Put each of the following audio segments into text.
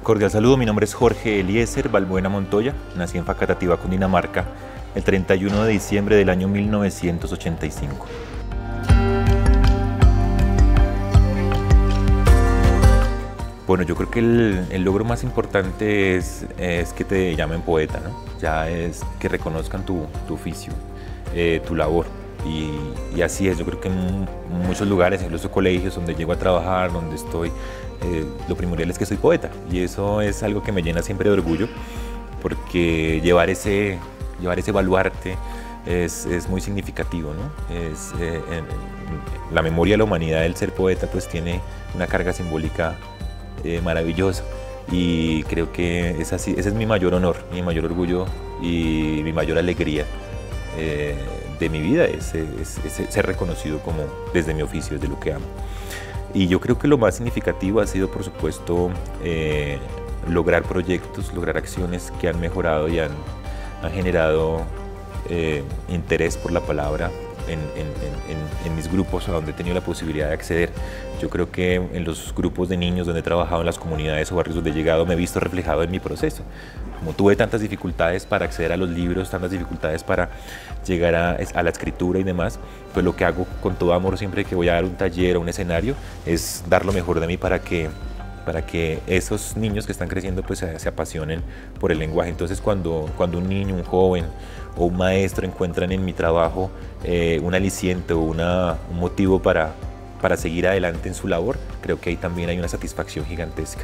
Cordial saludo, mi nombre es Jorge Eliezer Balbuena Montoya, nací en Facatativá, Cundinamarca, el 31 de diciembre del año 1985. Bueno, yo creo que el logro más importante es que te llamen poeta, ¿no? Ya es que reconozcan tu oficio, tu labor. Y así es, yo creo que en muchos lugares, incluso colegios donde llego a trabajar, donde estoy, lo primordial es que soy poeta. Y eso es algo que me llena siempre de orgullo, porque llevar ese baluarte es muy significativo, ¿no? La memoria de la humanidad del ser poeta pues tiene una carga simbólica maravillosa, y creo que es así, ese es mi mayor honor, mi mayor orgullo y mi mayor alegría de mi vida, es ser reconocido como desde mi oficio, desde lo que amo. Y yo creo que lo más significativo ha sido, por supuesto, lograr proyectos, lograr acciones que han mejorado y han generado interés por la palabra en mis grupos a donde he tenido la posibilidad de acceder. Yo creo que en los grupos de niños donde he trabajado, en las comunidades o barrios donde he llegado, me he visto reflejado en mi proceso. Como tuve tantas dificultades para acceder a los libros, tantas dificultades para llegar a la escritura y demás, pues lo que hago con todo amor siempre que voy a dar un taller o un escenario es dar lo mejor de mí para que esos niños que están creciendo pues se apasionen por el lenguaje. Entonces cuando un niño, un joven o un maestro encuentran en mi trabajo un aliciente o un motivo para seguir adelante en su labor, creo que ahí también hay una satisfacción gigantesca.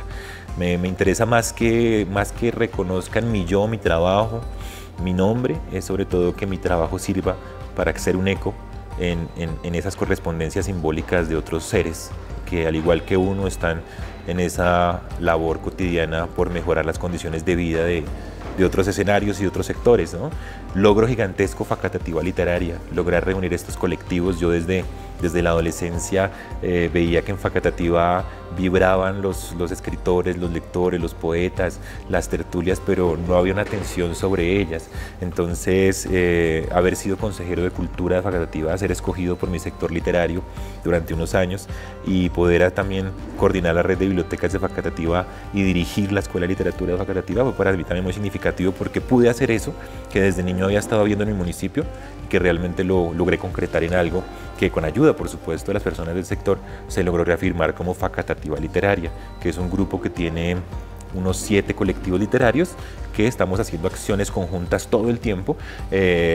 Me interesa más que reconozcan mi trabajo, mi nombre, es sobre todo que mi trabajo sirva para ser un eco en esas correspondencias simbólicas de otros seres que, al igual que uno, están en esa labor cotidiana por mejorar las condiciones de vida de otros escenarios y otros sectores, ¿no? Logro gigantesco Facatativá Literaria, lograr reunir estos colectivos. Yo desde la adolescencia veía que en Facatativá vibraban los escritores, los lectores, los poetas, las tertulias, pero no había una atención sobre ellas. Entonces, haber sido consejero de Cultura de Facatativá, ser escogido por mi sector literario durante unos años y poder también coordinar la red de bibliotecas de Facatativá y dirigir la Escuela de Literatura de Facatativá fue para mí también muy significativo, porque pude hacer eso que desde niño había estado viendo en mi municipio y que realmente lo logré concretar en algo que, con ayuda por supuesto de las personas del sector, se logró reafirmar como Facatativá Literaria, que es un grupo que tiene unos 7 colectivos literarios que estamos haciendo acciones conjuntas todo el tiempo,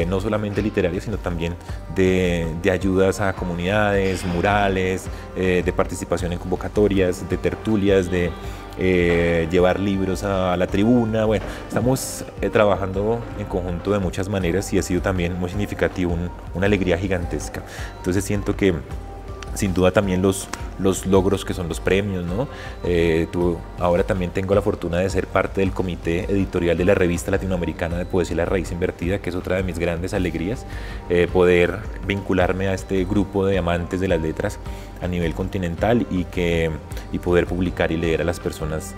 no solamente literarias, sino también de ayudas a comunidades, murales, de participación en convocatorias, de tertulias, de llevar libros a la tribuna. Bueno, estamos trabajando en conjunto de muchas maneras y ha sido también muy significativo, una alegría gigantesca. Entonces siento que sin duda también los logros que son los premios, ¿no? Ahora también tengo la fortuna de ser parte del comité editorial de la revista latinoamericana de poesía La Raíz Invertida, que es otra de mis grandes alegrías, poder vincularme a este grupo de amantes de las letras a nivel continental y poder publicar y leer a las personas,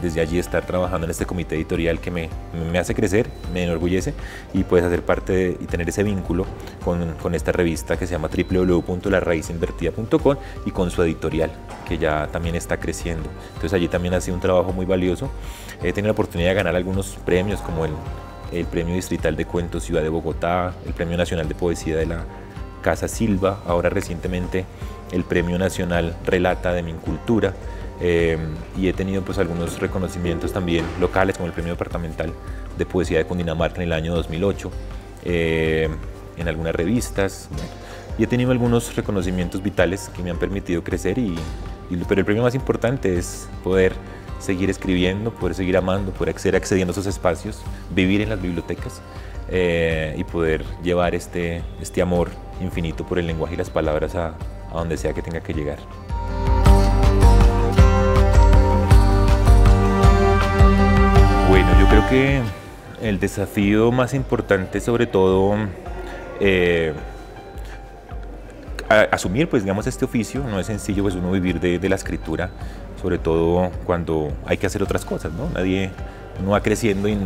desde allí estar trabajando en este comité editorial que me hace crecer, me enorgullece, y pues hacer parte y tener ese vínculo con esta revista que se llama www.laraizinvertida.com y con su editorial, que ya también está creciendo. Entonces allí también ha sido un trabajo muy valioso. He tenido la oportunidad de ganar algunos premios, como el Premio Distrital de Cuentos Ciudad de Bogotá, el Premio Nacional de Poesía de la Casa Silva, ahora recientemente el Premio Nacional Relata de Mincultura, y he tenido pues algunos reconocimientos también locales, como el Premio Departamental de Poesía de Cundinamarca en el año 2008, en algunas revistas, ¿no? Y he tenido algunos reconocimientos vitales que me han permitido crecer, pero el premio más importante es poder seguir escribiendo, poder seguir amando, poder accediendo a esos espacios, vivir en las bibliotecas, y poder llevar este amor infinito por el lenguaje y las palabras a donde sea que tenga que llegar. Bueno, yo creo que el desafío más importante, sobre todo, asumir, pues digamos, este oficio. No es sencillo pues uno vivir de la escritura, sobre todo cuando hay que hacer otras cosas, ¿no? Uno va creciendo y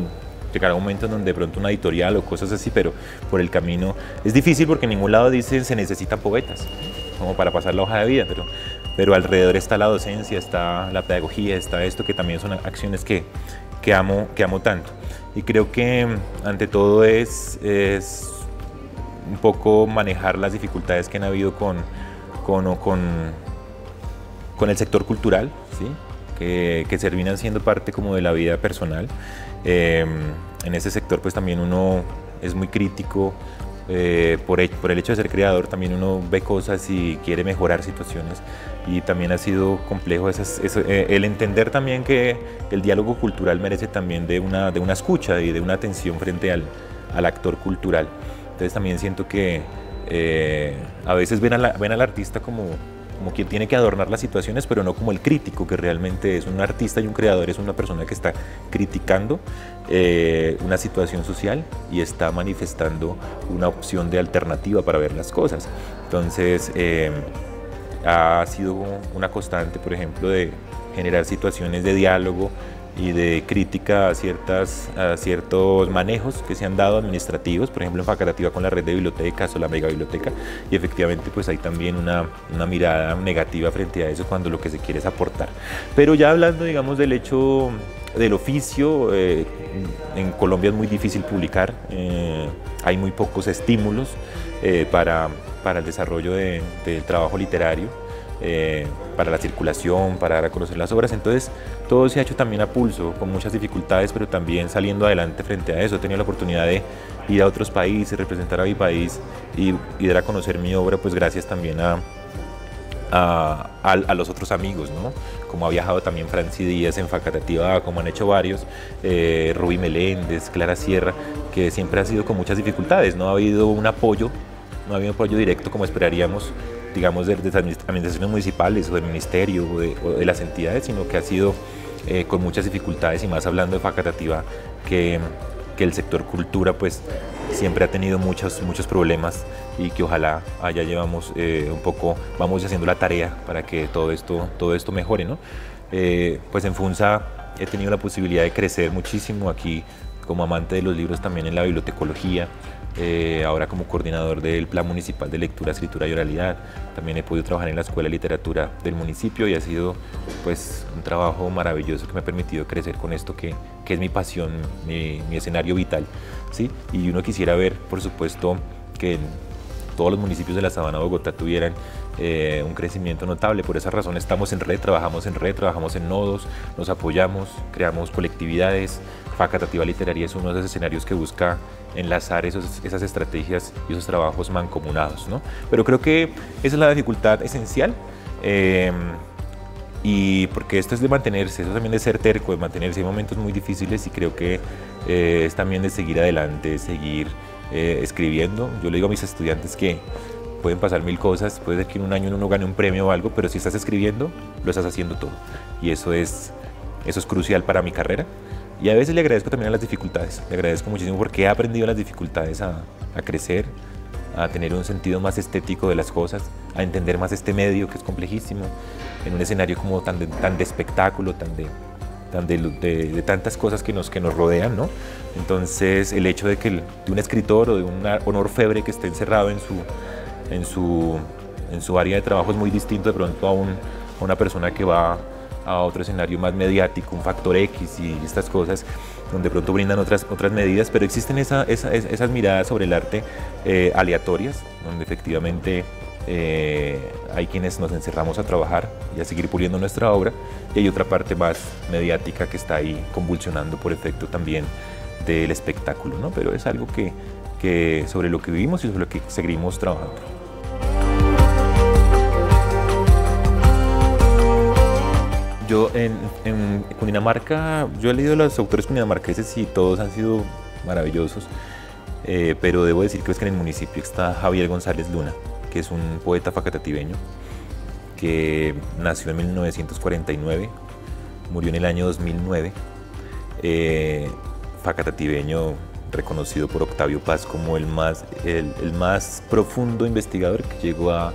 llegará un momento en donde de pronto una editorial o cosas así, pero por el camino es difícil, porque en ningún lado dicen se necesitan poetas como para pasar la hoja de vida, pero pero alrededor está la docencia, está la pedagogía, está esto, que también son acciones que amo tanto. Y creo que ante todo es un poco manejar las dificultades que han habido con el sector cultural, ¿sí? que terminan siendo parte como de la vida personal. En ese sector pues también uno es muy crítico, por el hecho de ser creador también uno ve cosas y quiere mejorar situaciones, y también ha sido complejo el entender también que el diálogo cultural merece también de una escucha y de una atención frente al actor cultural. Entonces también siento que a veces ven al artista como quien tiene que adornar las situaciones, pero no como el crítico que realmente es. Un artista y un creador es una persona que está criticando una situación social y está manifestando una opción de alternativa para ver las cosas. Entonces ha sido una constante, por ejemplo, de generar situaciones de diálogo y de crítica a ciertos manejos que se han dado administrativos, por ejemplo en Facatativá con la red de bibliotecas o la mega biblioteca, y efectivamente pues hay también una mirada negativa frente a eso cuando lo que se quiere es aportar. Pero ya hablando, digamos, del hecho del oficio, en Colombia es muy difícil publicar, hay muy pocos estímulos para el desarrollo del trabajo literario, para la circulación, para dar a conocer las obras. Entonces todo se ha hecho también a pulso, con muchas dificultades, pero también saliendo adelante frente a eso. He tenido la oportunidad de ir a otros países, representar a mi país y dar a conocer mi obra, pues gracias también a los otros amigos, ¿no? Como ha viajado también Franci Díaz en Facatativá, como han hecho varios, Rubí Meléndez, Clara Sierra, que siempre ha sido con muchas dificultades. No ha habido un apoyo, no ha habido apoyo directo como esperaríamos, digamos, de administraciones municipales o del ministerio o de las entidades, sino que ha sido con muchas dificultades, y más hablando de Facatativá, que el sector cultura pues siempre ha tenido muchos problemas, y que ojalá allá llevamos vamos haciendo la tarea para que todo esto mejore, ¿no? Pues en Funza he tenido la posibilidad de crecer muchísimo aquí como amante de los libros, también en la bibliotecología, ahora como coordinador del Plan Municipal de Lectura, Escritura y Oralidad. También he podido trabajar en la Escuela de Literatura del municipio, y ha sido pues un trabajo maravilloso que me ha permitido crecer con esto que es mi pasión, mi escenario vital, ¿sí? Y uno quisiera ver, por supuesto, que todos los municipios de la Sabana de Bogotá tuvieran un crecimiento notable. Por esa razón estamos en red, trabajamos en nodos, nos apoyamos, creamos colectividades. Facatativá Literaria es uno de esos escenarios que busca enlazar esas estrategias y esos trabajos mancomunados, ¿no? Pero creo que esa es la dificultad esencial, y porque esto es de mantenerse, eso también de ser terco, de mantenerse. Hay momentos muy difíciles, y creo que es también de seguir adelante, de seguir escribiendo. Yo le digo a mis estudiantes que pueden pasar mil cosas, puede ser que en un año uno no gane un premio o algo, pero si estás escribiendo, lo estás haciendo todo, y eso es crucial para mi carrera. Y a veces le agradezco también a las dificultades, le agradezco muchísimo porque he aprendido las dificultades a crecer, a tener un sentido más estético de las cosas, a entender más este medio que es complejísimo, en un escenario como tan de espectáculo, de tantas cosas que nos rodean, ¿no? Entonces el hecho de un escritor o de un orfebre que esté encerrado en su área de trabajo es muy distinto de pronto a una persona que va a otro escenario más mediático, un Factor X y estas cosas, donde pronto brindan otras medidas, pero existen esas miradas sobre el arte aleatorias, donde efectivamente hay quienes nos encerramos a trabajar y a seguir puliendo nuestra obra, y hay otra parte más mediática que está ahí convulsionando por efecto también del espectáculo, ¿no? Pero es algo que sobre lo que vivimos y sobre lo que seguimos trabajando. Yo en Cundinamarca, yo he leído a los autores cundinamarqueses y todos han sido maravillosos, pero debo decir que en el municipio está Javier González Luna, que es un poeta facatativeño que nació en 1949, murió en el año 2009, facatativeño reconocido por Octavio Paz como el más profundo investigador que llegó a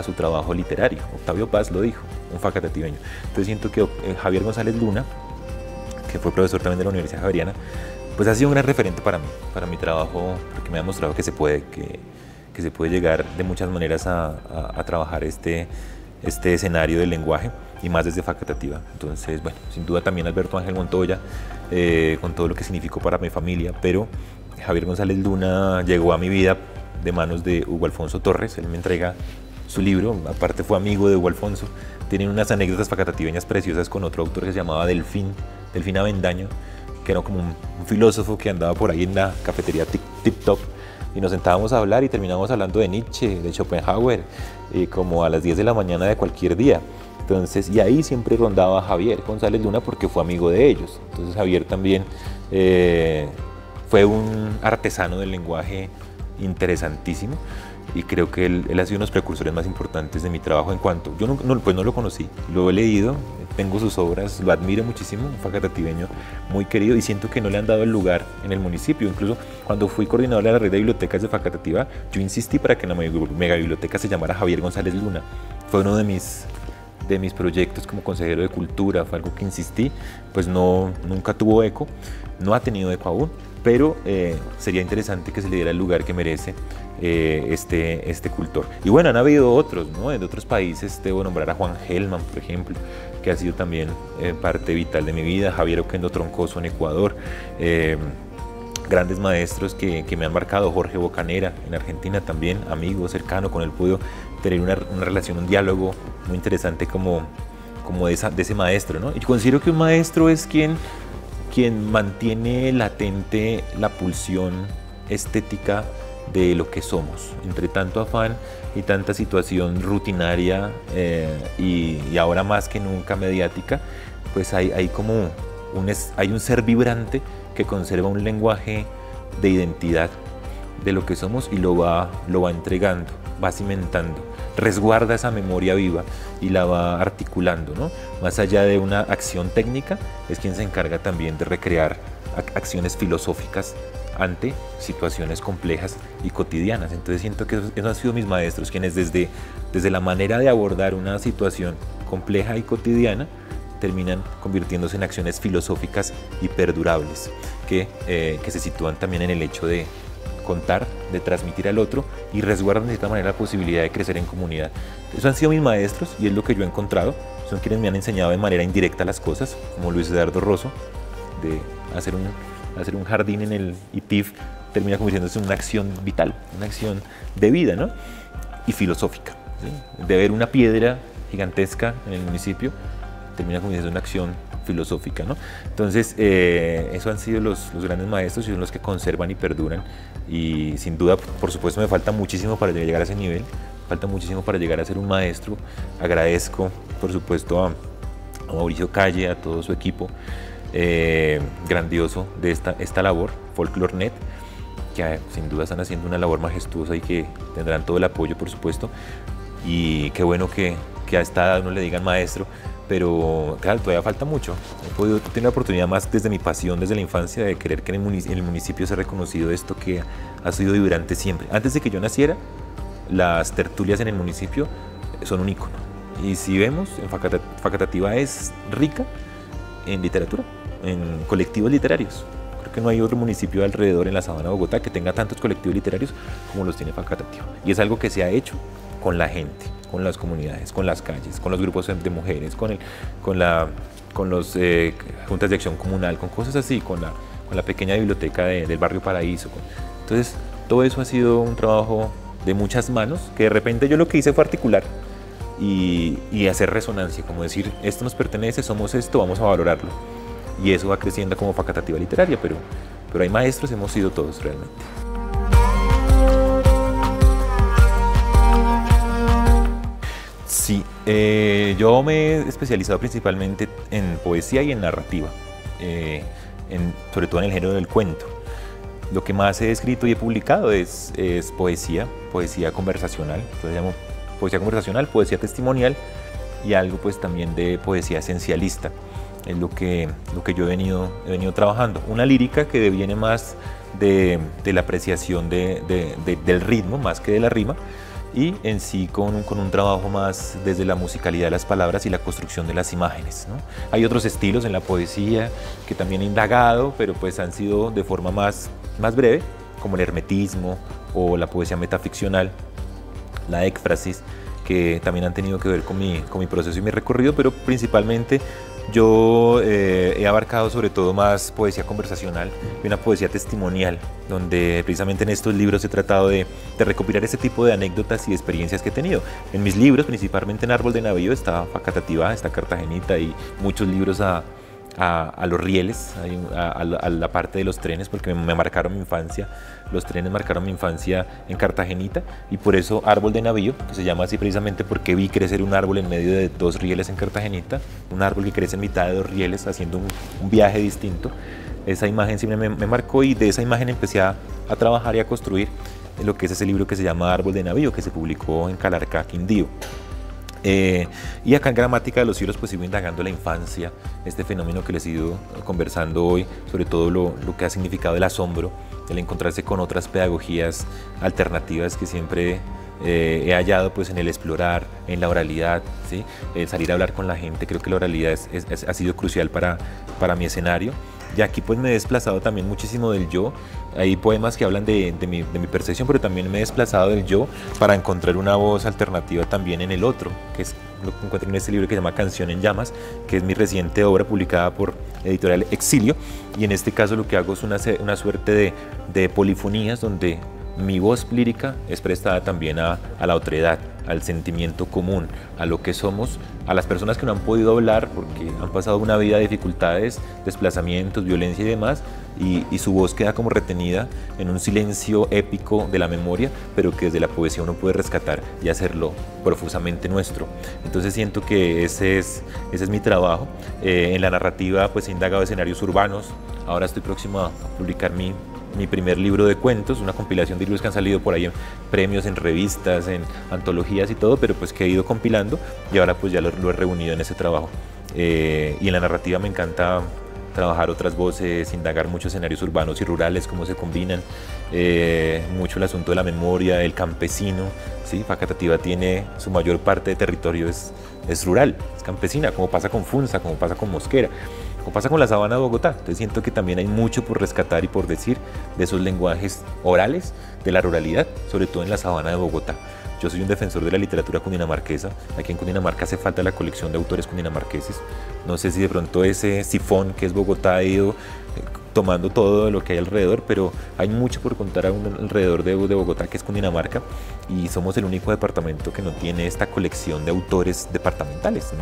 su trabajo literario. Octavio Paz lo dijo, un facatativeño. Entonces siento que Javier González Luna, que fue profesor también de la Universidad Javeriana, pues ha sido un gran referente para mí, para mi trabajo, porque me ha demostrado que se puede llegar de muchas maneras a trabajar este este escenario del lenguaje y más desde Facatativá. Entonces, bueno, sin duda también Alberto Ángel Montoya, con todo lo que significó para mi familia, pero Javier González Luna llegó a mi vida de manos de Hugo Alfonso Torres. Él me entrega su libro, aparte fue amigo de Hugo Alfonso. Tienen unas anécdotas facatativeñas preciosas con otro autor que se llamaba Delfín Avendaño, que era como un filósofo que andaba por ahí en la cafetería Tip Top, y nos sentábamos a hablar y terminábamos hablando de Nietzsche, de Schopenhauer, como a las 10 de la mañana de cualquier día. Entonces, y ahí siempre rondaba Javier González Luna porque fue amigo de ellos. Entonces Javier también fue un artesano del lenguaje interesantísimo, y creo que él ha sido uno de los precursores más importantes de mi trabajo en cuanto, yo pues no lo conocí, lo he leído, tengo sus obras, lo admiro muchísimo, un facatativeño muy querido, y siento que no le han dado el lugar en el municipio. Incluso cuando fui coordinador de la red de bibliotecas de Facatativá, yo insistí para que la mega biblioteca se llamara Javier González Luna. Fue uno de mis proyectos como consejero de cultura, fue algo que insistí, pues nunca tuvo eco, no ha tenido eco aún, pero sería interesante que se le diera el lugar que merece este cultor. Y bueno, han habido otros, ¿no? De otros países. Debo nombrar a Juan Gelman, por ejemplo, que ha sido también parte vital de mi vida, Javier Oquendo Troncoso en Ecuador, grandes maestros que me han marcado, Jorge Bocanera en Argentina también, amigo cercano, con él puedo tener una relación, un diálogo muy interesante como de ese maestro, ¿no? Y considero que un maestro es quien mantiene latente la pulsión estética de lo que somos, entre tanto afán y tanta situación rutinaria y ahora más que nunca mediática. Pues hay como hay un ser vibrante que conserva un lenguaje de identidad de lo que somos y lo va entregando, va cimentando, resguarda esa memoria viva y la va articulando, ¿no? Más allá de una acción técnica, es quien se encarga también de recrear acciones filosóficas ante situaciones complejas y cotidianas. Entonces siento que esos han sido mis maestros, quienes desde la manera de abordar una situación compleja y cotidiana terminan convirtiéndose en acciones filosóficas y perdurables, que se sitúan también en el hecho de contar, de transmitir al otro y resguardan de cierta manera la posibilidad de crecer en comunidad. Esos han sido mis maestros y es lo que yo he encontrado. Son quienes me han enseñado de manera indirecta las cosas, como Luis Eduardo Rosso, de hacer un jardín en el ITIF termina convirtiéndose en una acción vital, una acción de vida, ¿no? Y filosófica, ¿sí? De ver una piedra gigantesca en el municipio termina convirtiéndose en una acción filosófica, ¿no? Entonces, esos han sido los grandes maestros y son los que conservan y perduran, y sin duda, por supuesto, me falta muchísimo para llegar a ese nivel, falta muchísimo para llegar a ser un maestro. Agradezco, por supuesto, a Mauricio Calle, a todo su equipo grandioso de esta labor, FolklorNet, que sin duda están haciendo una labor majestuosa y que tendrán todo el apoyo, por supuesto. Y qué bueno que a esta edad no le digan maestro, pero claro, todavía falta mucho. He podido tener la oportunidad, más desde mi pasión, desde la infancia, de querer que en el municipio se ha reconocido esto que ha sido vibrante siempre. Antes de que yo naciera, las tertulias en el municipio son un ícono. Y si vemos, en Facatativá es rica en literatura, en colectivos literarios. Creo que no hay otro municipio alrededor en la sabana de Bogotá que tenga tantos colectivos literarios como los tiene Facatativá. Y es algo que se ha hecho con la gente, con las comunidades, con las calles, con los grupos de mujeres, con las juntas de acción comunal, con cosas así, con la pequeña biblioteca del barrio Paraíso. Entonces, todo eso ha sido un trabajo de muchas manos, que de repente yo lo que hice fue articular y hacer resonancia, como decir, esto nos pertenece, somos esto, vamos a valorarlo. Y eso va creciendo como Facatativá literaria, pero hay maestros, hemos sido todos realmente. Sí, yo me he especializado principalmente en poesía y en narrativa, sobre todo en el género del cuento. Lo que más he escrito y he publicado es poesía conversacional, entonces llamo poesía conversacional, poesía testimonial y algo pues también de poesía esencialista. Es lo que yo he venido trabajando. Una lírica que deviene más de la apreciación del ritmo más que de la rima, y en sí con un trabajo más desde la musicalidad de las palabras y la construcción de las imágenes, ¿no? Hay otros estilos en la poesía que también he indagado, pero pues han sido de forma más breve, como el hermetismo o la poesía metaficcional, la éfrasis, que también han tenido que ver con mi proceso y mi recorrido, pero principalmente yo he abarcado sobre todo más poesía conversacional y una poesía testimonial, donde precisamente en estos libros he tratado de recopilar ese tipo de anécdotas y experiencias que he tenido. En mis libros, principalmente en Árbol de Navío, está Facatativá, está Cartagenita y muchos libros a los rieles, a la parte de los trenes, porque me marcaron mi infancia. Los trenes marcaron mi infancia en Cartagenita, y por eso Árbol de Navío, que se llama así precisamente porque vi crecer un árbol en medio de dos rieles en Cartagenita, un árbol que crece en mitad de dos rieles haciendo un viaje distinto. Esa imagen siempre me marcó, y de esa imagen empecé a trabajar y a construir lo que es ese libro que se llama Árbol de Navío, que se publicó en Calarcá, Quindío. Y acá en Gramática de los Siglos pues sigo indagando la infancia, este fenómeno que les he ido conversando hoy, sobre todo lo que ha significado el asombro, el encontrarse con otras pedagogías alternativas que siempre he hallado pues en el explorar, en la oralidad, ¿sí? El salir a hablar con la gente. Creo que la oralidad ha sido crucial para mi escenario. Y aquí pues me he desplazado también muchísimo del yo. Hay poemas que hablan de mi percepción, pero también me he desplazado del yo para encontrar una voz alternativa también en el otro, que es lo que encuentro en este libro que se llama Canción en Llamas, que es mi reciente obra publicada por Editorial Exilio. Y en este caso lo que hago es una suerte de polifonías donde mi voz lírica es prestada también a la otredad, al sentimiento común, a lo que somos, a las personas que no han podido hablar porque han pasado una vida de dificultades, desplazamientos, violencia y demás, y su voz queda como retenida en un silencio épico de la memoria, pero que desde la poesía uno puede rescatar y hacerlo profusamente nuestro. Entonces siento que ese es mi trabajo. En la narrativa pues he indagado escenarios urbanos. Ahora estoy próximo a publicar mi primer libro de cuentos, una compilación de libros que han salido por ahí en premios, en revistas, en antologías y todo, pero pues que he ido compilando, y ahora pues ya lo he reunido en ese trabajo. Y en la narrativa me encanta trabajar otras voces, indagar muchos escenarios urbanos y rurales, cómo se combinan, mucho el asunto de la memoria, el campesino, ¿sí? Facatativá tiene su mayor parte de territorio es rural, es campesina, como pasa con Funza, como pasa con Mosquera, como pasa con la sabana de Bogotá. Entonces siento que también hay mucho por rescatar y por decir de esos lenguajes orales de la ruralidad, sobre todo en la sabana de Bogotá. Yo soy un defensor de la literatura cundinamarquesa. Aquí en Cundinamarca hace falta la colección de autores cundinamarqueses. No sé si de pronto ese sifón que es Bogotá ha ido tomando todo lo que hay alrededor, pero hay mucho por contar alrededor de Bogotá, que es Cundinamarca, y somos el único departamento que no tiene esta colección de autores departamentales.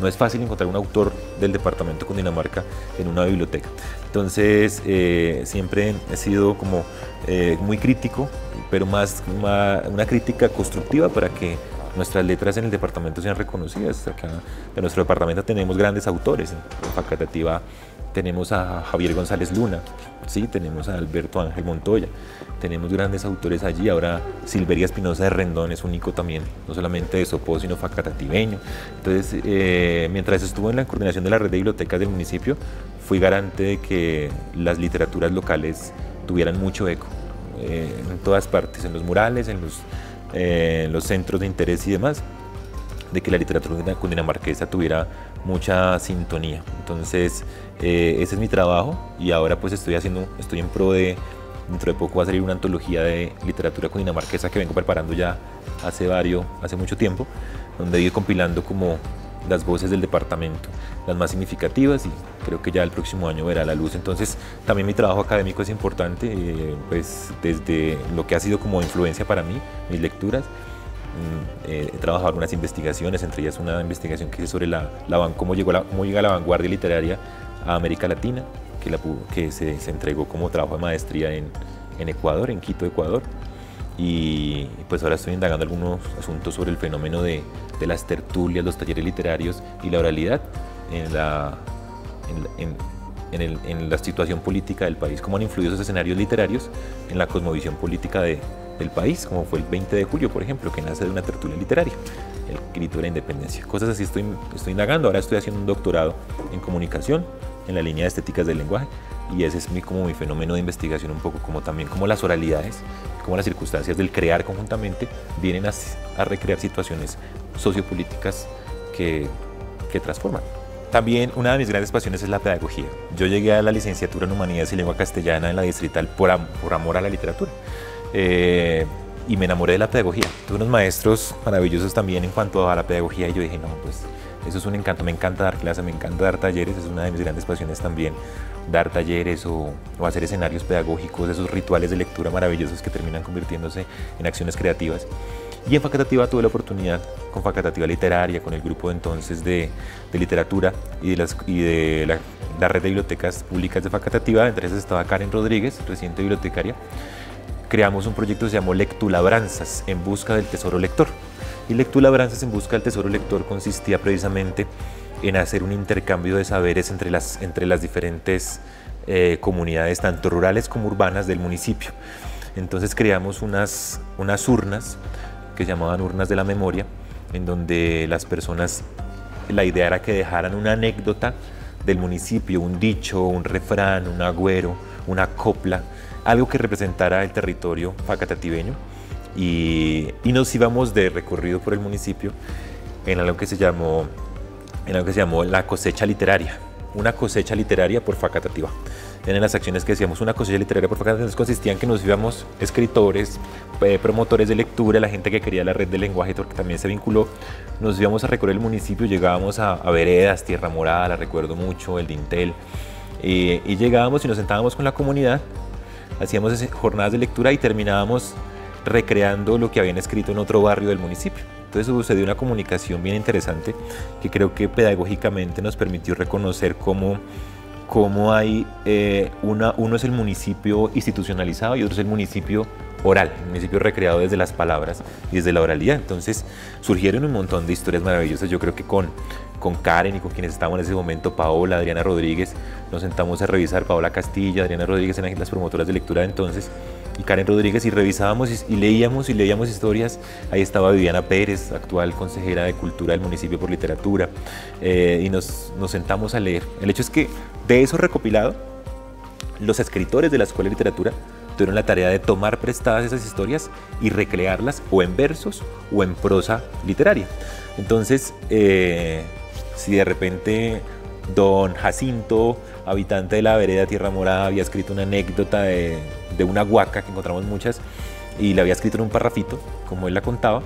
No es fácil encontrar un autor del departamento de Cundinamarca en una biblioteca. Entonces siempre he sido como muy crítico, pero más una crítica constructiva para que nuestras letras en el departamento sean reconocidas. Acá en nuestro departamento tenemos grandes autores. En Facatativá tenemos a Javier González Luna, ¿sí? Tenemos a Alberto Ángel Montoya, tenemos grandes autores allí. Ahora Silveria Espinosa de Rendón es único también, no solamente de Sopó, sino facatativeño. Entonces, mientras estuve en la coordinación de la red de bibliotecas del municipio, fui garante de que las literaturas locales tuvieran mucho eco, en todas partes, en los murales, en los centros de interés y demás, de que la literatura cundinamarquesa tuviera mucha sintonía. Entonces ese es mi trabajo, y ahora pues estoy en pro de, dentro de poco va a salir una antología de literatura cundinamarquesa que vengo preparando ya hace mucho tiempo, donde he ido compilando como las voces del departamento, las más significativas, y creo que ya el próximo año verá la luz. Entonces también mi trabajo académico es importante, pues desde lo que ha sido como influencia para mí, mis lecturas. He trabajado en unas investigaciones, entre ellas una investigación que es sobre cómo llega la vanguardia literaria a América Latina, que se entregó como trabajo de maestría en Ecuador, en Quito, Ecuador. Y pues ahora estoy indagando algunos asuntos sobre el fenómeno de las tertulias, los talleres literarios y la oralidad en la situación política del país, cómo han influido esos escenarios literarios en la cosmovisión política del país, como fue el 20 de julio, por ejemplo, que nace de una tertulia literaria, el grito de la independencia. Cosas así estoy indagando. Ahora estoy haciendo un doctorado en comunicación en la línea de estéticas del lenguaje, y ese es como mi fenómeno de investigación, un poco como también como las oralidades, como las circunstancias del crear conjuntamente vienen a recrear situaciones sociopolíticas que transforman. También una de mis grandes pasiones es la pedagogía. Yo llegué a la licenciatura en Humanidades y Lengua Castellana en la Distrital por amor a la literatura. y me enamoré de la pedagogía. Tuve unos maestros maravillosos también en cuanto a la pedagogía y yo dije, no, pues eso es un encanto, me encanta dar clases, me encanta dar talleres, es una de mis grandes pasiones también, dar talleres o hacer escenarios pedagógicos, esos rituales de lectura maravillosos que terminan convirtiéndose en acciones creativas. Y en Facatativá tuve la oportunidad, con Facatativá Literaria, con el grupo entonces de literatura y de la red de bibliotecas públicas de Facatativá, entre esas estaba Karen Rodríguez, reciente bibliotecaria, creamos un proyecto que se llamó Lectulabranzas, en busca del tesoro lector. Y Lectulabranzas en busca del tesoro lector consistía precisamente en hacer un intercambio de saberes entre las diferentes comunidades, tanto rurales como urbanas del municipio. Entonces creamos unas urnas que se llamaban urnas de la memoria, en donde las personas, la idea era que dejaran una anécdota del municipio, un dicho, un refrán, un agüero, una copla, algo que representara el territorio facatativeño, y nos íbamos de recorrido por el municipio en algo que se llamó la cosecha literaria, una cosecha literaria por Facatativá. Eran las acciones que decíamos, una cosecha literaria por Facatativá. Entonces consistía en que nos íbamos escritores, promotores de lectura, la gente que quería la red del lenguaje, que también se vinculó, nos íbamos a recorrer el municipio, llegábamos a veredas, Tierra Morada, la recuerdo mucho, el Dintel, y llegábamos y nos sentábamos con la comunidad, hacíamos jornadas de lectura y terminábamos recreando lo que habían escrito en otro barrio del municipio. Entonces sucedió una comunicación bien interesante que creo que pedagógicamente nos permitió reconocer cómo hay, uno es el municipio institucionalizado y otro es el municipio oral, el municipio recreado desde las palabras y desde la oralidad. Entonces surgieron un montón de historias maravillosas. Yo creo que con Karen y con quienes estábamos en ese momento, Paola, Adriana Rodríguez, nos sentamos a revisar, Paola Castilla, Adriana Rodríguez eran las promotoras de lectura de entonces, y Karen Rodríguez, y revisábamos y leíamos historias. Ahí estaba Viviana Pérez, actual consejera de Cultura del municipio por literatura, y nos sentamos a leer. El hecho es que de eso recopilado, los escritores de la Escuela de Literatura tuvieron la tarea de tomar prestadas esas historias y recrearlas o en versos o en prosa literaria. Entonces, si de repente don Jacinto, habitante de la vereda Tierra Morada, había escrito una anécdota de una huaca, que encontramos muchas, y la había escrito en un parrafito, como él la contaba,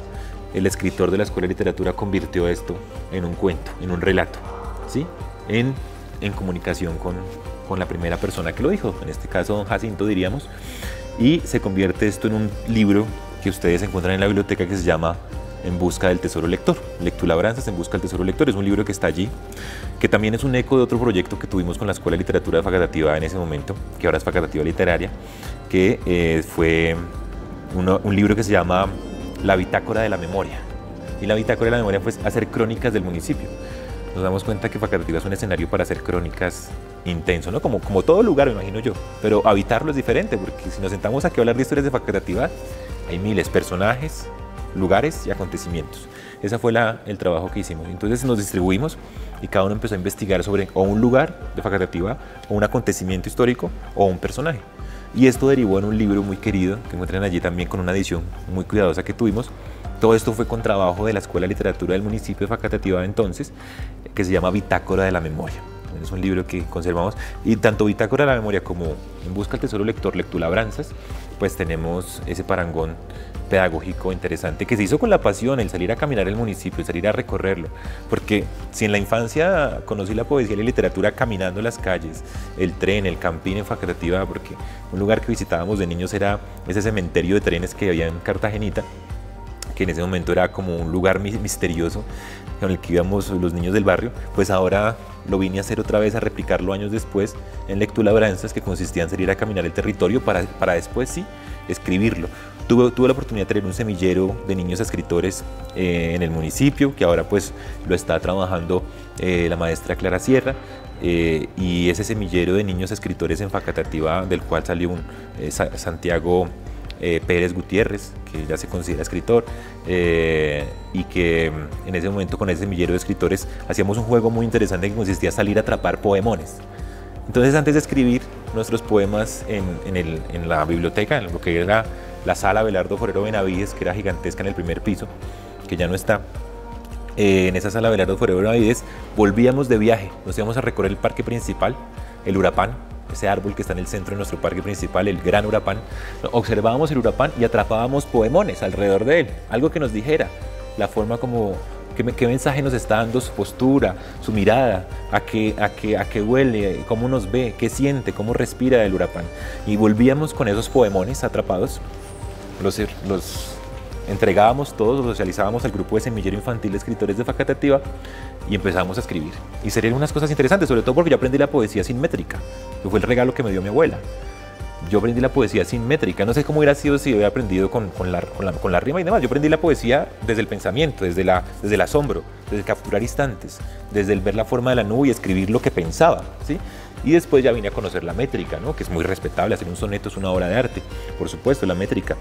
el escritor de la Escuela de Literatura convirtió esto en un cuento, en un relato, ¿sí? En comunicación con la primera persona que lo dijo, en este caso don Jacinto, diríamos, y se convierte esto en un libro que ustedes encuentran en la biblioteca que se llama En busca del tesoro lector, Lectulabranzas en busca del tesoro lector. Es un libro que está allí, que también es un eco de otro proyecto que tuvimos con la Escuela de Literatura de Facatativá en ese momento, que ahora es Facatativá Literaria, que fue un libro que se llama La Bitácora de la Memoria. Y la Bitácora de la Memoria fue hacer crónicas del municipio. Nos damos cuenta que Facatativá es un escenario para hacer crónicas intenso, ¿no? Como todo lugar, me imagino yo, pero habitarlo es diferente, porque si nos sentamos aquí a hablar de historias de Facatativá, hay miles, personajes, lugares y acontecimientos. Ese fue el trabajo que hicimos. Entonces nos distribuimos y cada uno empezó a investigar sobre o un lugar de Facatativá, o un acontecimiento histórico, o un personaje. Y esto derivó en un libro muy querido, que encuentran allí también con una edición muy cuidadosa que tuvimos. Todo esto fue con trabajo de la Escuela de Literatura del municipio de Facatativá entonces, que se llama Bitácora de la Memoria. Es un libro que conservamos, y tanto Bitácora de la Memoria como En busca del tesoro lector, Lectulabranzas, pues tenemos ese parangón pedagógico interesante que se hizo con la pasión, el salir a caminar el municipio, el salir a recorrerlo, porque si en la infancia conocí la poesía y la literatura caminando las calles, el tren, el campín en Facatativá, porque un lugar que visitábamos de niños era ese cementerio de trenes que había en Cartagenita, que en ese momento era como un lugar misterioso con el que íbamos los niños del barrio, pues ahora lo vine a hacer otra vez, a replicarlo años después en Lectulabranzas, que consistía en salir a caminar el territorio para después sí escribirlo. Tuve la oportunidad de tener un semillero de niños escritores en el municipio, que ahora pues lo está trabajando la maestra Clara Sierra, y ese semillero de niños escritores en Facatativá, del cual salió un Santiago Pérez Gutiérrez, que ya se considera escritor, y que en ese momento con ese semillero de escritores hacíamos un juego muy interesante que consistía en salir a atrapar poemones. Entonces, antes de escribir nuestros poemas en la biblioteca, en lo que era la sala Abelardo Forero Benavides, que era gigantesca en el primer piso, que ya no está, en esa sala Abelardo Forero Benavides volvíamos de viaje, nos íbamos a recorrer el parque principal, el Urapán, ese árbol que está en el centro de nuestro parque principal, el gran urapán. Observábamos el urapán y atrapábamos poemones alrededor de él, algo que nos dijera la forma como, qué mensaje nos está dando su postura, su mirada, a qué huele, cómo nos ve, qué siente, cómo respira el urapán. Y volvíamos con esos poemones atrapados, los entregábamos todos, los socializábamos al grupo de semillero infantil de escritores de Facatativá y empezábamos a escribir. Y serían unas cosas interesantes, sobre todo porque yo aprendí la poesía sin métrica, que fue el regalo que me dio mi abuela. Yo aprendí la poesía sin métrica, no sé cómo hubiera sido si hubiera aprendido con la rima y demás. Yo aprendí la poesía desde el pensamiento, desde el asombro, desde capturar instantes, desde el ver la forma de la nube y escribir lo que pensaba, ¿sí? Y después ya vine a conocer la métrica, ¿no? Que es muy respetable, hacer un soneto es una obra de arte, por supuesto, la métrica.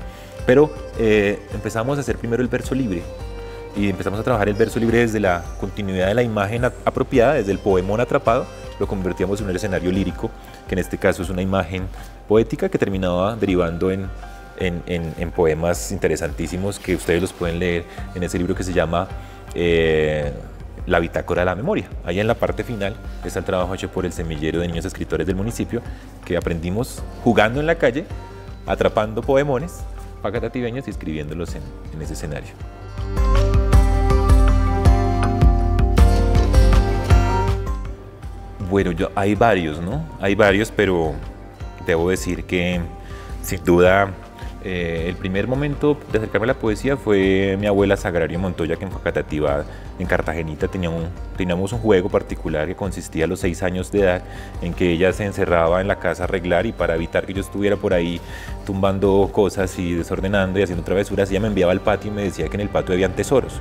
Pero empezamos a hacer primero el verso libre y empezamos a trabajar el verso libre desde la continuidad de la imagen apropiada, desde el poemón atrapado, lo convertíamos en un escenario lírico, que en este caso es una imagen poética que terminaba derivando en poemas interesantísimos que ustedes los pueden leer en ese libro que se llama La Bitácora de la Memoria. Ahí en la parte final está el trabajo hecho por el semillero de niños escritores del municipio, que aprendimos jugando en la calle, atrapando poemones facatativeños y escribiéndolos en ese escenario. Bueno, hay varios, ¿no? Hay varios, pero debo decir que sin duda el primer momento de acercarme a la poesía fue mi abuela Sagrario Montoya, que en Facatativá, en Cartagenita, teníamos un juego particular que consistía a los 6 años de edad en que ella se encerraba en la casa a arreglar, y para evitar que yo estuviera por ahí tumbando cosas y desordenando y haciendo travesuras, ella me enviaba al patio y me decía que en el patio habían tesoros.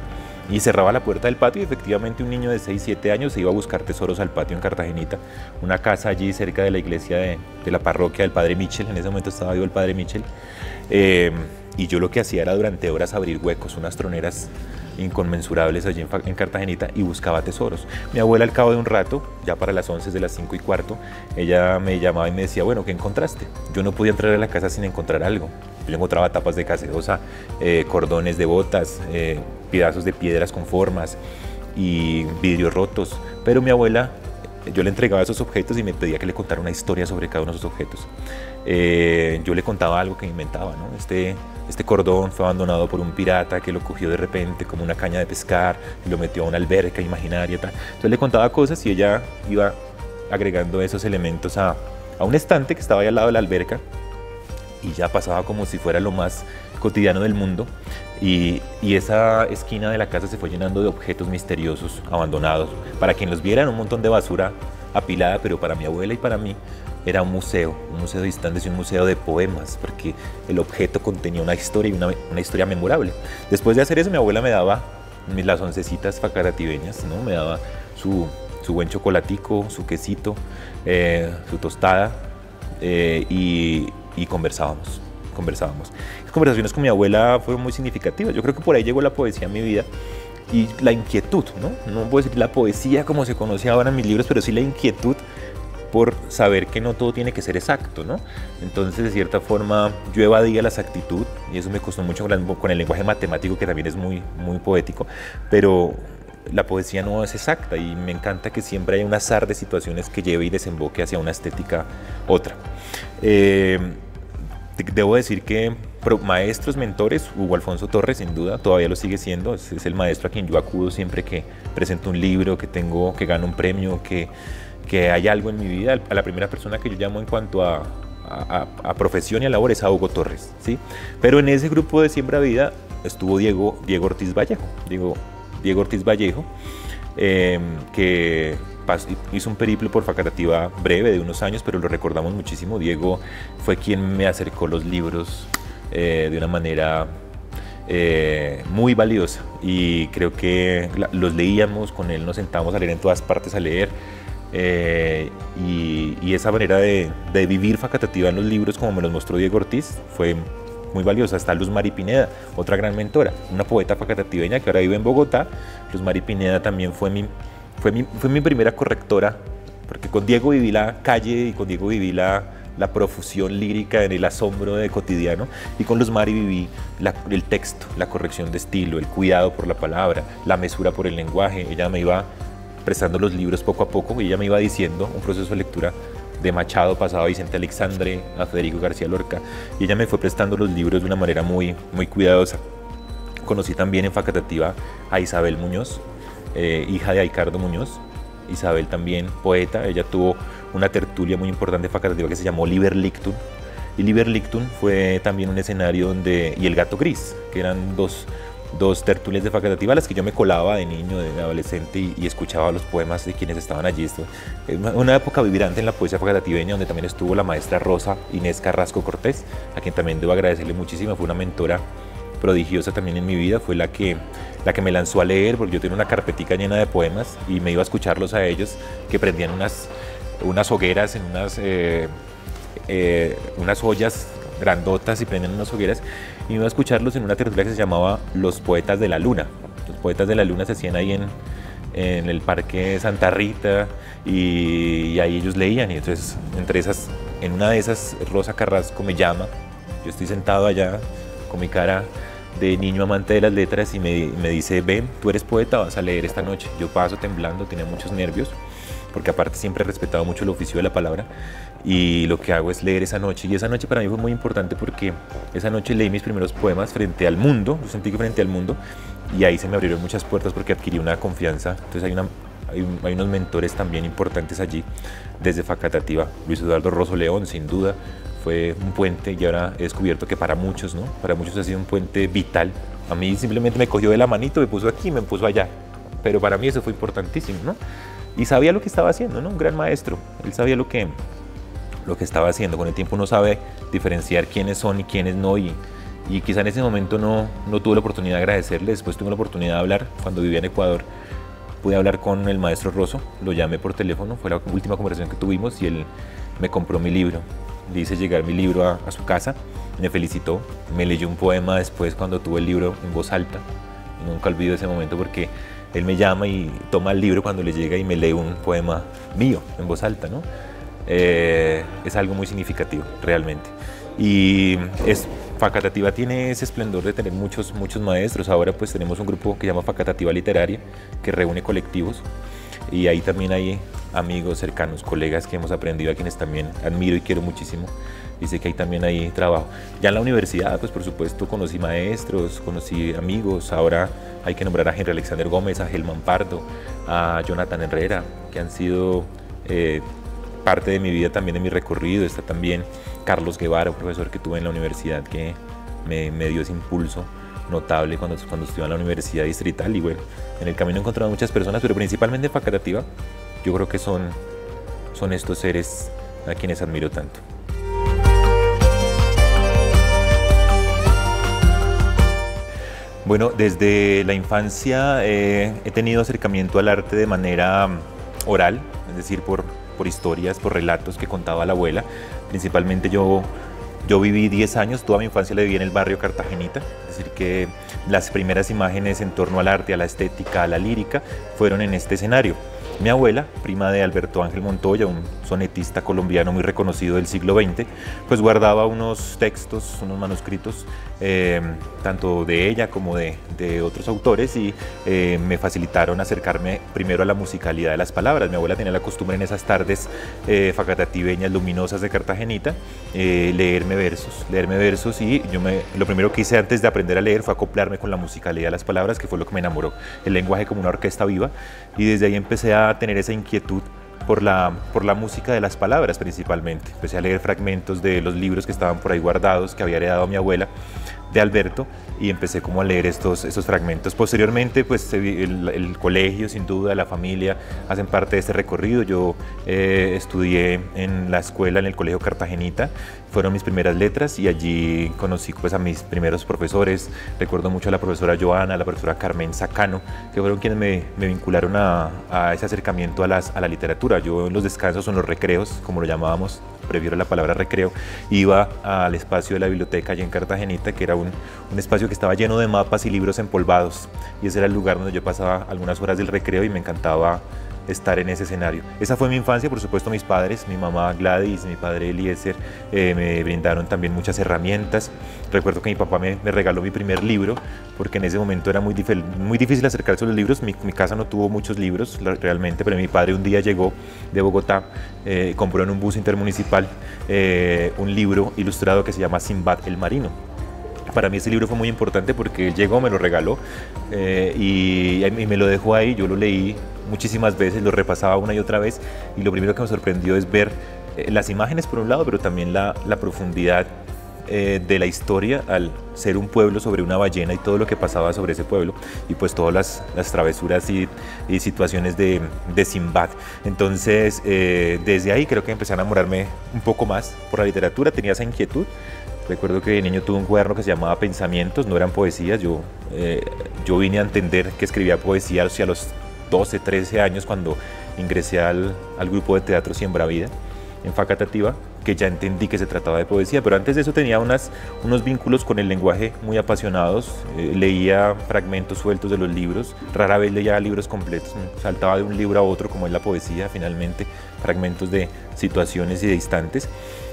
Y cerraba la puerta del patio y efectivamente un niño de 6, 7 años se iba a buscar tesoros al patio en Cartagenita, una casa allí cerca de la iglesia de la parroquia del Padre Mitchell. En ese momento estaba vivo el Padre Mitchell. Y yo lo que hacía era durante horas abrir huecos, unas troneras inconmensurables allí en Cartagenita, y buscaba tesoros. Mi abuela, al cabo de un rato, ya para las 11 de las 5:15, ella me llamaba y me decía, bueno, ¿qué encontraste? Yo no podía entrar a la casa sin encontrar algo. Yo encontraba tapas de gaseosa, cordones de botas, pedazos de piedras con formas y vidrios rotos. Pero mi abuela, yo le entregaba esos objetos y me pedía que le contara una historia sobre cada uno de esos objetos. Yo le contaba algo que inventaba, ¿no? Este cordón fue abandonado por un pirata que lo cogió de repente como una caña de pescar y lo metió a una alberca imaginaria, tal. Entonces le contaba cosas y ella iba agregando esos elementos a un estante que estaba ahí al lado de la alberca, y ya pasaba como si fuera lo más cotidiano del mundo, y esa esquina de la casa se fue llenando de objetos misteriosos abandonados. Para quien los viera era un montón de basura apilada, pero para mi abuela y para mí era un museo de instantes y un museo de poemas, porque el objeto contenía una historia, y una historia memorable. Después de hacer eso, mi abuela me daba las oncecitas facatativeñas, ¿no? Me daba su buen chocolatico, su quesito, su tostada, y conversábamos. Las conversaciones con mi abuela fueron muy significativas. Yo creo que por ahí llegó la poesía a mi vida, y la inquietud, ¿no? No puedo decir la poesía como se conoce ahora en mis libros, pero sí la inquietud por saber que no todo tiene que ser exacto, ¿no? Entonces, de cierta forma, yo evadía la exactitud, y eso me costó mucho con el lenguaje matemático, que también es muy, muy poético, pero la poesía no es exacta, y me encanta que siempre haya un azar de situaciones que lleve y desemboque hacia una estética otra. Debo decir que maestros, mentores, Hugo Alfonso Torres, sin duda, todavía lo sigue siendo. Es el maestro a quien yo acudo siempre que presento un libro, que gano un premio, que hay algo en mi vida. A la primera persona que yo llamo en cuanto a profesión y a labor es a Hugo Torres, ¿sí? Pero en ese grupo de Siembra Vida estuvo Diego Ortiz Vallejo, Diego Ortiz Vallejo, que hizo un periplo por Facatativá breve de unos años, pero lo recordamos muchísimo. Diego fue quien me acercó los libros de una manera muy valiosa, y creo que los leíamos con él, nos sentábamos a leer en todas partes, a leer, y esa manera de vivir Facatativá en los libros, como me los mostró Diego Ortiz, fue muy valiosa. Está Luz Mari Pineda, otra gran mentora, una poeta facatativeña que ahora vive en Bogotá. Luz Mari Pineda también fue mi primera correctora, porque con Diego viví la calle, y con Diego viví la profusión lírica en el asombro de cotidiano, y con Luz Mari viví el texto, la corrección de estilo, el cuidado por la palabra, la mesura por el lenguaje. Ella me iba prestando los libros poco a poco, y ella me iba diciendo un proceso de lectura de Machado, pasaba a Vicente Alexandre, a Federico García Lorca, y ella me fue prestando los libros de una manera muy, muy cuidadosa. Conocí también en Facatativá a Isabel Muñoz, hija de Aicardo Muñoz. Isabel también poeta, ella tuvo una tertulia muy importante en Facatativá que se llamó Liber Lictum, y Liber Lictum fue también un escenario donde, y El Gato Gris, que eran dos tertulias de Facatativá a las que yo me colaba de niño, de adolescente, y escuchaba los poemas de quienes estaban allí. Esto es una época vibrante en la poesía facatativeña, donde también estuvo la maestra Rosa Inés Carrasco Cortés, a quien también debo agradecerle muchísimo. Fue una mentora prodigiosa también en mi vida, fue la que me lanzó a leer, porque yo tenía una carpetica llena de poemas y me iba a escucharlos a ellos, que prendían unas hogueras en unas ollas grandotas y prendían unas hogueras, y me iba a escucharlos en una tertulia que se llamaba Los Poetas de la Luna. Los Poetas de la Luna se hacían ahí en el Parque Santa Rita, y ahí ellos leían, y entonces en una de esas Rosa Carrasco me llama, yo estoy sentado allá con mi cara de niño amante de las letras, y me dice: ven, tú eres poeta, vas a leer esta noche. Yo paso temblando, tenía muchos nervios, porque aparte siempre he respetado mucho el oficio de la palabra, y lo que hago es leer esa noche. Y esa noche para mí fue muy importante, porque esa noche leí mis primeros poemas frente al mundo. Yo sentí que frente al mundo, y ahí se me abrieron muchas puertas porque adquirí una confianza. Entonces hay unos mentores también importantes allí desde Facatativá. Luis Eduardo Rosso León, sin duda, fue un puente, y ahora he descubierto que para muchos, ¿no? Para muchos ha sido un puente vital. A mí simplemente me cogió de la manito, me puso aquí, me puso allá, pero para mí eso fue importantísimo, ¿no? Y sabía lo que estaba haciendo, ¿no? Un gran maestro. Él sabía lo que estaba haciendo. Con el tiempo uno sabe diferenciar quiénes son y quiénes no, y quizá en ese momento no tuve la oportunidad de agradecerle. Después tuve la oportunidad de hablar cuando vivía en Ecuador. Pude hablar con el maestro Rosso, lo llamé por teléfono, fue la última conversación que tuvimos, y él me compró mi libro. Le hice llegar mi libro a su casa, me felicitó, me leyó un poema después cuando tuve el libro en voz alta. Nunca olvido ese momento, porque él me llama y toma el libro cuando le llega y me lee un poema mío en voz alta, ¿no? Es algo muy significativo, realmente. Y Facatativá tiene ese esplendor de tener muchos maestros. Ahora pues tenemos un grupo que se llama Facatativá Literaria, que reúne colectivos, y ahí también hay amigos cercanos, colegas que hemos aprendido, a quienes también admiro y quiero muchísimo, y sé que ahí también hay trabajo. Ya en la universidad, pues por supuesto conocí maestros, conocí amigos. Ahora hay que nombrar a Henry Alexander Gómez, a Gelman Pardo, a Jonathan Herrera, que han sido parte de mi vida, también de mi recorrido. Está también Carlos Guevara, un profesor que tuve en la universidad, que me dio ese impulso notable cuando estuve en la Universidad Distrital. Y bueno, en el camino he encontrado muchas personas, pero principalmente en Facatativá, yo creo que son estos seres a quienes admiro tanto. Bueno, desde la infancia he tenido acercamiento al arte de manera oral, es decir, por historias, por relatos que contaba la abuela. Principalmente yo viví 10 años, toda mi infancia la viví en el barrio Cartagenita, es decir que las primeras imágenes en torno al arte, a la estética, a la lírica, fueron en este escenario. Mi abuela, prima de Alberto Ángel Montoya, un sonetista colombiano muy reconocido del siglo XX, pues guardaba unos textos, unos manuscritos, tanto de ella como de otros autores, y me facilitaron acercarme primero a la musicalidad de las palabras. Mi abuela tenía la costumbre en esas tardes facatativeñas luminosas de Cartagenita, leerme versos, y lo primero que hice antes de aprender a leer fue acoplarme con la musicalidad de las palabras, que fue lo que me enamoró, el lenguaje como una orquesta viva, y desde ahí empecé a tener esa inquietud por la música de las palabras principalmente. Empecé a leer fragmentos de los libros que estaban por ahí guardados, que había heredado mi abuela de Alberto, y empecé como a leer estos fragmentos. Posteriormente, pues el colegio, sin duda, la familia, hacen parte de este recorrido. Yo estudié en la escuela, en el Colegio Cartagenita, fueron mis primeras letras, y allí conocí pues a mis primeros profesores. Recuerdo mucho a la profesora Joana, a la profesora Carmen Sacano, que fueron quienes me vincularon a ese acercamiento a la literatura. Yo en los descansos o en los recreos, como lo llamábamos, prefiero la palabra recreo, iba al espacio de la biblioteca allí en Cartagenita, que era un espacio que estaba lleno de mapas y libros empolvados, y ese era el lugar donde yo pasaba algunas horas del recreo y me encantaba estar en ese escenario. Esa fue mi infancia. Por supuesto, mis padres, mi mamá Gladys, mi padre Eliezer, me brindaron también muchas herramientas. Recuerdo que mi papá me regaló mi primer libro, porque en ese momento era muy difícil acercarse a los libros. Mi casa no tuvo muchos libros realmente, pero mi padre un día llegó de Bogotá, compró en un bus intermunicipal un libro ilustrado que se llama Sinbad el Marino. Para mí ese libro fue muy importante porque él llegó, me lo regaló y me lo dejó ahí. Yo lo leí muchísimas veces, lo repasaba una y otra vez, y lo primero que me sorprendió es ver las imágenes por un lado, pero también la profundidad de la historia, al ser un pueblo sobre una ballena y todo lo que pasaba sobre ese pueblo, y pues todas las travesuras y situaciones de Sinbad. Entonces desde ahí creo que empecé a enamorarme un poco más por la literatura. Tenía esa inquietud. Recuerdo que de niño tuve un cuaderno que se llamaba Pensamientos, no eran poesías. Yo vine a entender que escribía poesía hacia los 12, 13 años, cuando ingresé al grupo de teatro Siembra Vida en Facatativá, que ya entendí que se trataba de poesía. Pero antes de eso tenía unos vínculos con el lenguaje muy apasionados. Leía fragmentos sueltos de los libros, rara vez leía libros completos, me saltaba de un libro a otro, como es la poesía finalmente, fragmentos de situaciones y de instantes.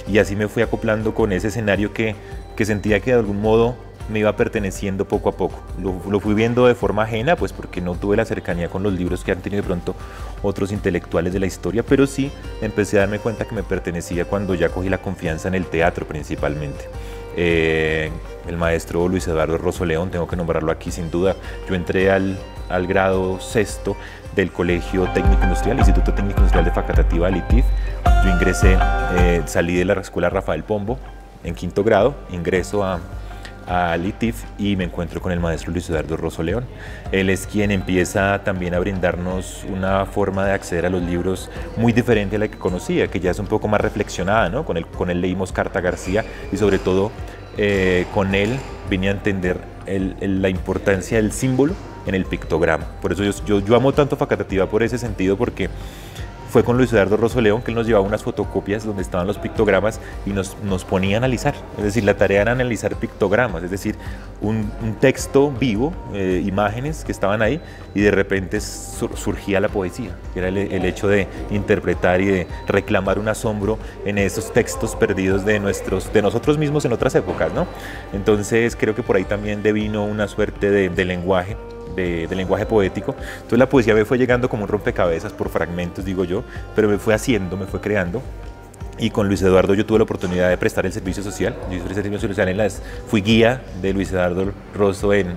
Y así me fui acoplando con ese escenario que sentía que de algún modo me iba perteneciendo poco a poco. Lo fui viendo de forma ajena, pues porque no tuve la cercanía con los libros que han tenido de pronto otros intelectuales de la historia, pero sí empecé a darme cuenta que me pertenecía cuando ya cogí la confianza en el teatro principalmente. El maestro Luis Eduardo Rosso León, tengo que nombrarlo aquí sin duda. Yo entré al grado sexto del Colegio Técnico Industrial, Instituto Técnico Industrial de Facatativá, el ITIF. Yo ingresé, salí de la escuela Rafael Pombo en quinto grado, ingreso al ITIF y me encuentro con el maestro Luis Eduardo Rosso León. Él es quien empieza también a brindarnos una forma de acceder a los libros muy diferente a la que conocía, que ya es un poco más reflexionada, ¿no? Con él leímos Carta García, y sobre todo con él vine a entender la importancia del símbolo en el pictograma. Por eso yo amo tanto Facatativá por ese sentido, porque fue con Luis Eduardo Rosso León que él nos llevaba unas fotocopias donde estaban los pictogramas y nos ponía a analizar. Es decir, la tarea era analizar pictogramas, es decir, un texto vivo, imágenes que estaban ahí, y de repente surgía la poesía, que era el hecho de interpretar y de reclamar un asombro en esos textos perdidos de nosotros mismos en otras épocas, ¿no? Entonces creo que por ahí también devino una suerte de lenguaje, de lenguaje poético. Entonces la poesía me fue llegando como un rompecabezas por fragmentos, digo yo, pero me fue fue creando. Y con Luis Eduardo yo tuve la oportunidad de prestar el servicio social. Yo hice el servicio social fui guía de Luis Eduardo Rosso en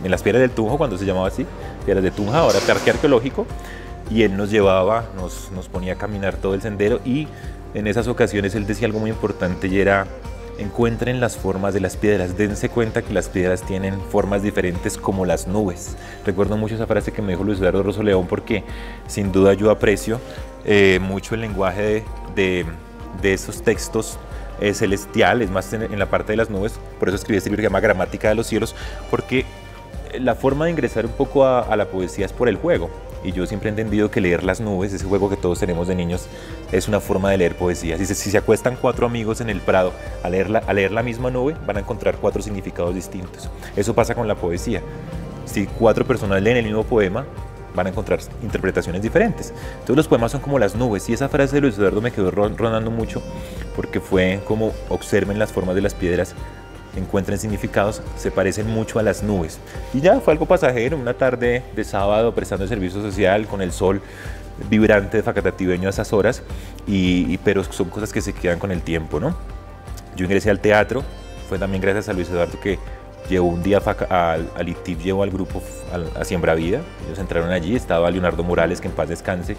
las piedras del Tunjo, cuando se llamaba así, piedras de Tunja, ahora parque arqueológico, y él nos llevaba, nos ponía a caminar todo el sendero, y en esas ocasiones él decía algo muy importante, y era: encuentren las formas de las piedras, dense cuenta que las piedras tienen formas diferentes como las nubes. Recuerdo mucho esa frase que me dijo Luis Eduardo Rosso León, porque sin duda yo aprecio mucho el lenguaje de esos textos celestiales, más en la parte de las nubes. Por eso escribí este libro que se llama Gramática de los Cielos, porque la forma de ingresar un poco a la poesía es por el juego. Y yo siempre he entendido que leer las nubes, ese juego que todos tenemos de niños, es una forma de leer poesía. Si se acuestan 4 amigos en el prado a leer la misma nube, van a encontrar 4 significados distintos. Eso pasa con la poesía. Si 4 personas leen el mismo poema, van a encontrar interpretaciones diferentes. Entonces los poemas son como las nubes, y esa frase de Luis Eduardo me quedó rondando mucho, porque fue como: observen las formas de las piedras, encuentren significados, se parecen mucho a las nubes. Y ya fue algo pasajero, una tarde de sábado prestando el servicio social con el sol vibrante de facatativeño a esas horas, pero son cosas que se quedan con el tiempo, ¿no? Yo ingresé al teatro, fue también gracias a Luis Eduardo que llevó un día al ITIF, llevó al grupo a Siembra Vida. Ellos entraron allí, estaba Leonardo Morales, que en paz descanse,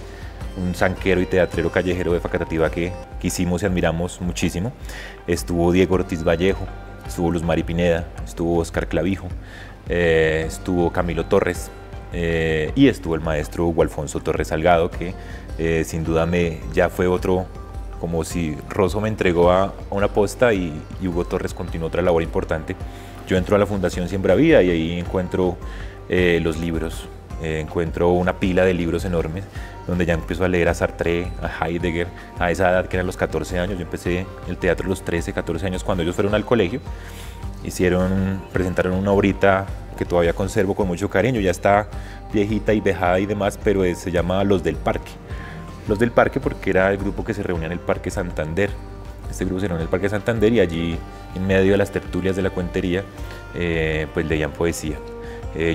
un zanquero y teatrero callejero de Facatativá que quisimos y admiramos muchísimo. Estuvo Diego Ortiz Vallejo, estuvo Luz Mari Pineda, estuvo Oscar Clavijo, estuvo Camilo Torres, y estuvo el maestro Hugo Alfonso Torres Salgado, que sin duda ya fue otro, como si Rosso me entregó a una posta y Hugo Torres continuó otra labor importante. Yo entro a la Fundación Siembra Vida y ahí encuentro los libros, encuentro una pila de libros enormes, donde ya empiezo a leer a Sartre, a Heidegger, a esa edad que eran los 14 años. Yo empecé el teatro a los 13, 14 años, cuando ellos fueron al colegio, presentaron una obrita que todavía conservo con mucho cariño, ya está viejita y vejada y demás, pero se llama Los del Parque. Los del Parque porque era el grupo que se reunía en el Parque Santander. Este grupo se reunía en el Parque Santander y allí, en medio de las tertulias de la cuentería, pues leían poesía.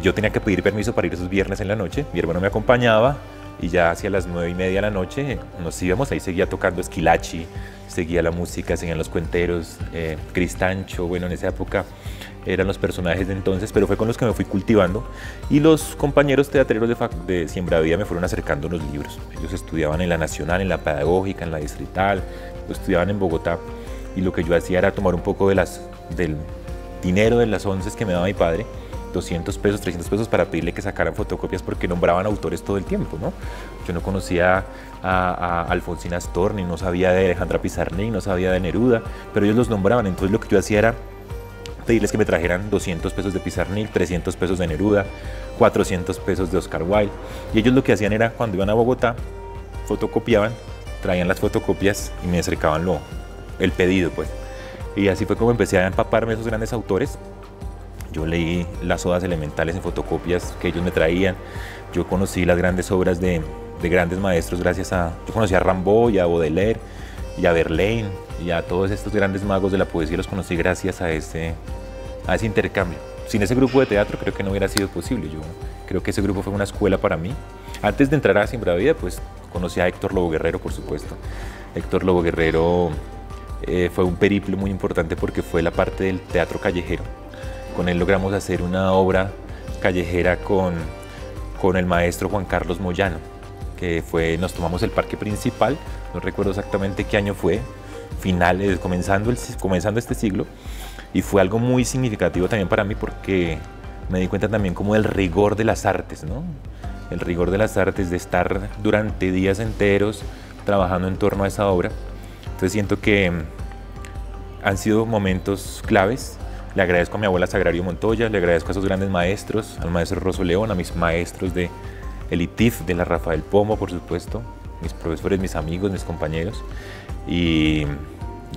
Yo tenía que pedir permiso para ir esos viernes en la noche, mi hermano me acompañaba y ya hacia las 9:30 de la noche nos íbamos, ahí seguía tocando Esquilachi, seguía la música, seguían los cuenteros, Cristancho, bueno, en esa época eran los personajes de entonces, pero fue con los que me fui cultivando y los compañeros teatreros de Siembravida me fueron acercando unos libros. Ellos estudiaban en la Nacional, en la Pedagógica, en la Distrital, estudiaban en Bogotá y lo que yo hacía era tomar un poco del dinero de las onces que me daba mi padre, 200 pesos, 300 pesos para pedirle que sacaran fotocopias porque nombraban autores todo el tiempo, ¿no? Yo no conocía a Alfonsina Storni, no sabía de Alejandra Pizarnik, no sabía de Neruda, pero ellos los nombraban, entonces lo que yo hacía era pedirles que me trajeran 200 pesos de Pizarnik, 300 pesos de Neruda, 400 pesos de Oscar Wilde, y ellos lo que hacían era, cuando iban a Bogotá, fotocopiaban, traían las fotocopias y me acercaban el pedido, pues. Y así fue como empecé a empaparme de esos grandes autores. Yo leí las odas elementales en fotocopias que ellos me traían. Yo conocí las grandes obras de grandes maestros gracias a... Yo conocí a Rimbaud y a Baudelaire y a Verlaine y a todos estos grandes magos de la poesía, los conocí gracias a ese intercambio. Sin ese grupo de teatro creo que no hubiera sido posible. Yo creo que ese grupo fue una escuela para mí. Antes de entrar a Siembravida, pues conocí a Héctor Lobo Guerrero, por supuesto. Héctor Lobo Guerrero fue un periplo muy importante porque fue la parte del teatro callejero. Con él logramos hacer una obra callejera con el maestro Juan Carlos Moyano, que nos tomamos el parque principal, no recuerdo exactamente qué año fue, comenzando este siglo, y fue algo muy significativo también para mí porque me di cuenta también como del rigor de las artes, ¿no? El rigor de las artes, de estar durante días enteros trabajando en torno a esa obra. Entonces siento que han sido momentos claves. Le agradezco a mi abuela Sagrario Montoya, le agradezco a esos grandes maestros, al maestro Rosso León, a mis maestros del ITIF, de la Rafael Pombo, por supuesto, mis profesores, mis amigos, mis compañeros. Y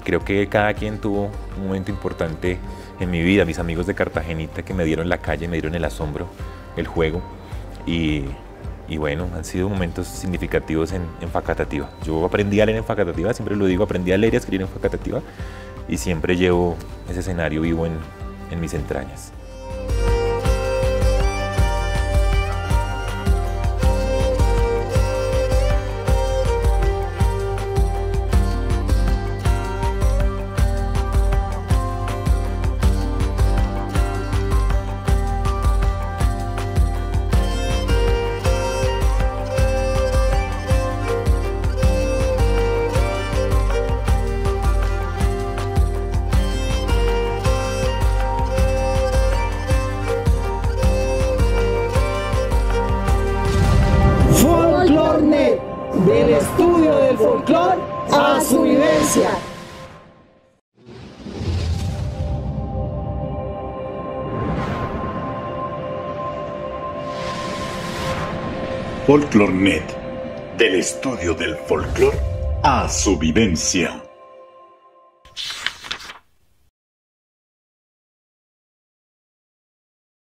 creo que cada quien tuvo un momento importante en mi vida. Mis amigos de Cartagenita que me dieron la calle, me dieron el asombro, el juego. Y bueno, han sido momentos significativos en Facatativá. Yo aprendí a leer en Facatativá, siempre lo digo, aprendí a leer y a escribir en Facatativá. Y siempre llevo ese escenario vivo en mis entrañas. Del estudio del folclore a su vivencia. Folklornet, del estudio del folclore a su vivencia.